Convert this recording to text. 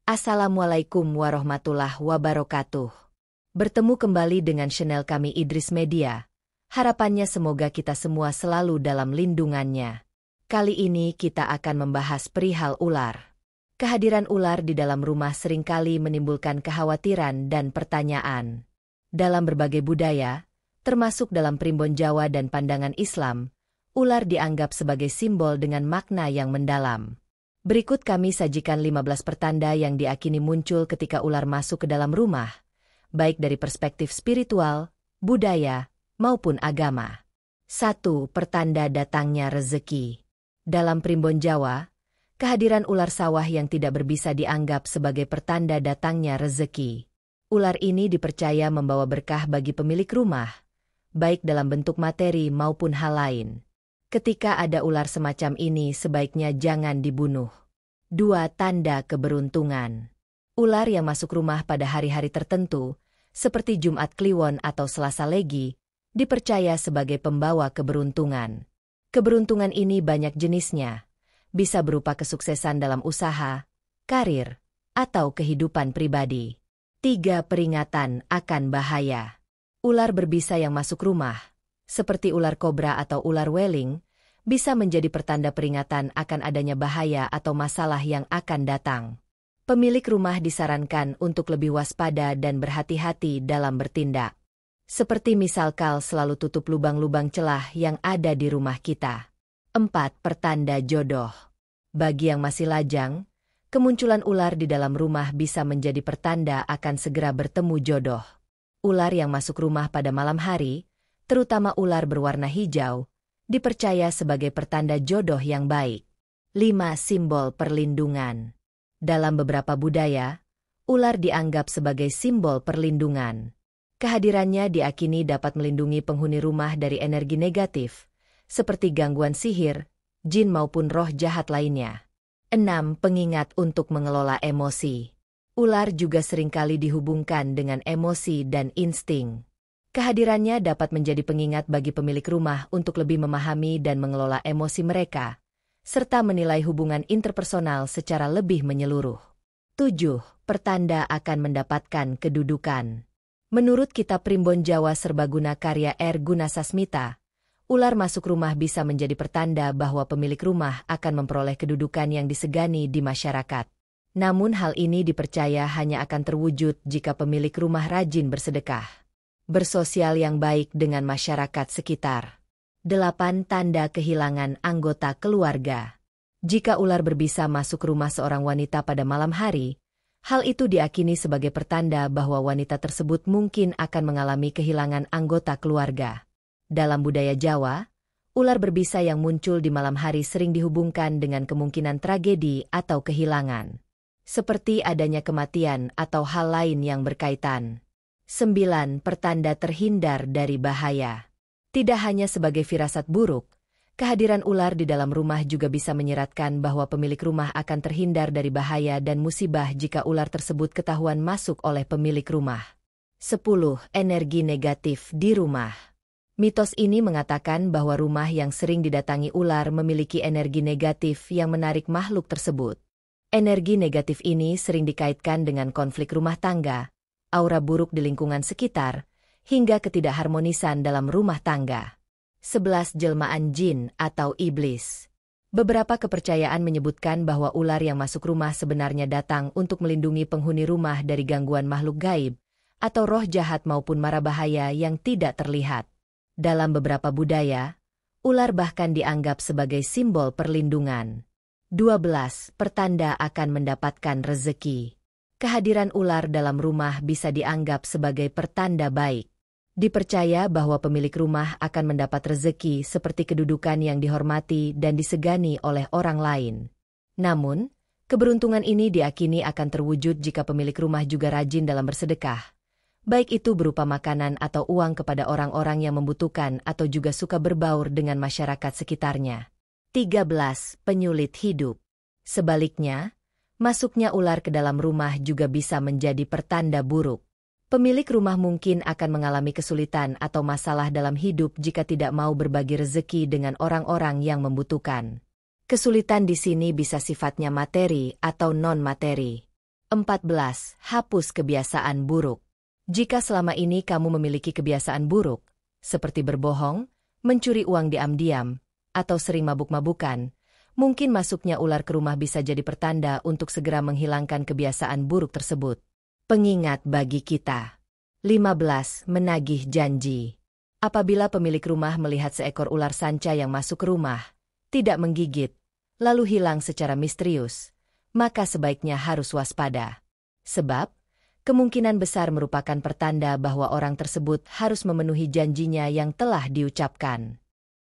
Assalamualaikum warahmatullahi wabarakatuh. Bertemu kembali dengan channel kami Idris Media. Harapannya semoga kita semua selalu dalam lindungannya. Kali ini kita akan membahas perihal ular. Kehadiran ular di dalam rumah seringkali menimbulkan kekhawatiran dan pertanyaan. Dalam berbagai budaya, termasuk dalam primbon Jawa dan pandangan Islam, ular dianggap sebagai simbol dengan makna yang mendalam. Berikut kami sajikan 15 pertanda yang diakini muncul ketika ular masuk ke dalam rumah, baik dari perspektif spiritual, budaya, maupun agama. 1. Pertanda datangnya rezeki. Dalam primbon Jawa, kehadiran ular sawah yang tidak berbisa dianggap sebagai pertanda datangnya rezeki. Ular ini dipercaya membawa berkah bagi pemilik rumah, baik dalam bentuk materi maupun hal lain. Ketika ada ular semacam ini sebaiknya jangan dibunuh. 2. Tanda keberuntungan. Ular yang masuk rumah pada hari-hari tertentu, seperti Jumat Kliwon atau Selasa Legi, dipercaya sebagai pembawa keberuntungan. Keberuntungan ini banyak jenisnya, bisa berupa kesuksesan dalam usaha, karir, atau kehidupan pribadi. 3. Peringatan akan bahaya. Ular berbisa yang masuk rumah, seperti ular kobra atau ular weling, bisa menjadi pertanda peringatan akan adanya bahaya atau masalah yang akan datang. Pemilik rumah disarankan untuk lebih waspada dan berhati-hati dalam bertindak. Seperti misalkan selalu tutup lubang-lubang celah yang ada di rumah kita. 4. Pertanda jodoh. Bagi yang masih lajang, kemunculan ular di dalam rumah bisa menjadi pertanda akan segera bertemu jodoh. Ular yang masuk rumah pada malam hari, terutama ular berwarna hijau, dipercaya sebagai pertanda jodoh yang baik. 5. Simbol perlindungan. Dalam beberapa budaya, ular dianggap sebagai simbol perlindungan. Kehadirannya diakini dapat melindungi penghuni rumah dari energi negatif, seperti gangguan sihir, jin maupun roh jahat lainnya. 6. Pengingat untuk mengelola emosi. Ular juga seringkali dihubungkan dengan emosi dan insting. Kehadirannya dapat menjadi pengingat bagi pemilik rumah untuk lebih memahami dan mengelola emosi mereka, serta menilai hubungan interpersonal secara lebih menyeluruh. 7. Pertanda akan mendapatkan kedudukan. Menurut kitab Primbon Jawa Serbaguna karya R. Gunasasmita, ular masuk rumah bisa menjadi pertanda bahwa pemilik rumah akan memperoleh kedudukan yang disegani di masyarakat. Namun hal ini dipercaya hanya akan terwujud jika pemilik rumah rajin bersedekah, bersosial yang baik dengan masyarakat sekitar. 8. Tanda kehilangan anggota keluarga. Jika ular berbisa masuk rumah seorang wanita pada malam hari, hal itu diakini sebagai pertanda bahwa wanita tersebut mungkin akan mengalami kehilangan anggota keluarga. Dalam budaya Jawa, ular berbisa yang muncul di malam hari sering dihubungkan dengan kemungkinan tragedi atau kehilangan, seperti adanya kematian atau hal lain yang berkaitan. 9. Pertanda terhindar dari bahaya. Tidak hanya sebagai firasat buruk, kehadiran ular di dalam rumah juga bisa menyiratkan bahwa pemilik rumah akan terhindar dari bahaya dan musibah jika ular tersebut ketahuan masuk oleh pemilik rumah. 10. Energi negatif di rumah. Mitos ini mengatakan bahwa rumah yang sering didatangi ular memiliki energi negatif yang menarik makhluk tersebut. Energi negatif ini sering dikaitkan dengan konflik rumah tangga, aura buruk di lingkungan sekitar, hingga ketidakharmonisan dalam rumah tangga. 11. Jelmaan jin atau iblis. Beberapa kepercayaan menyebutkan bahwa ular yang masuk rumah sebenarnya datang untuk melindungi penghuni rumah dari gangguan makhluk gaib, atau roh jahat maupun mara bahaya yang tidak terlihat. Dalam beberapa budaya, ular bahkan dianggap sebagai simbol perlindungan. 12. Pertanda akan mendapatkan rezeki. Kehadiran ular dalam rumah bisa dianggap sebagai pertanda baik. Dipercaya bahwa pemilik rumah akan mendapat rezeki seperti kedudukan yang dihormati dan disegani oleh orang lain. Namun, keberuntungan ini diakini akan terwujud jika pemilik rumah juga rajin dalam bersedekah, baik itu berupa makanan atau uang kepada orang-orang yang membutuhkan atau juga suka berbaur dengan masyarakat sekitarnya. 13. Penyulit hidup. Sebaliknya, masuknya ular ke dalam rumah juga bisa menjadi pertanda buruk. Pemilik rumah mungkin akan mengalami kesulitan atau masalah dalam hidup jika tidak mau berbagi rezeki dengan orang-orang yang membutuhkan. Kesulitan di sini bisa sifatnya materi atau non-materi. 14. Hapus kebiasaan buruk. Jika selama ini kamu memiliki kebiasaan buruk, seperti berbohong, mencuri uang diam-diam, atau sering mabuk-mabukan, mungkin masuknya ular ke rumah bisa jadi pertanda untuk segera menghilangkan kebiasaan buruk tersebut. Pengingat bagi kita. 15. Menagih janji. Apabila pemilik rumah melihat seekor ular sanca yang masuk ke rumah, tidak menggigit, lalu hilang secara misterius, maka sebaiknya harus waspada. Sebab, kemungkinan besar merupakan pertanda bahwa orang tersebut harus memenuhi janjinya yang telah diucapkan.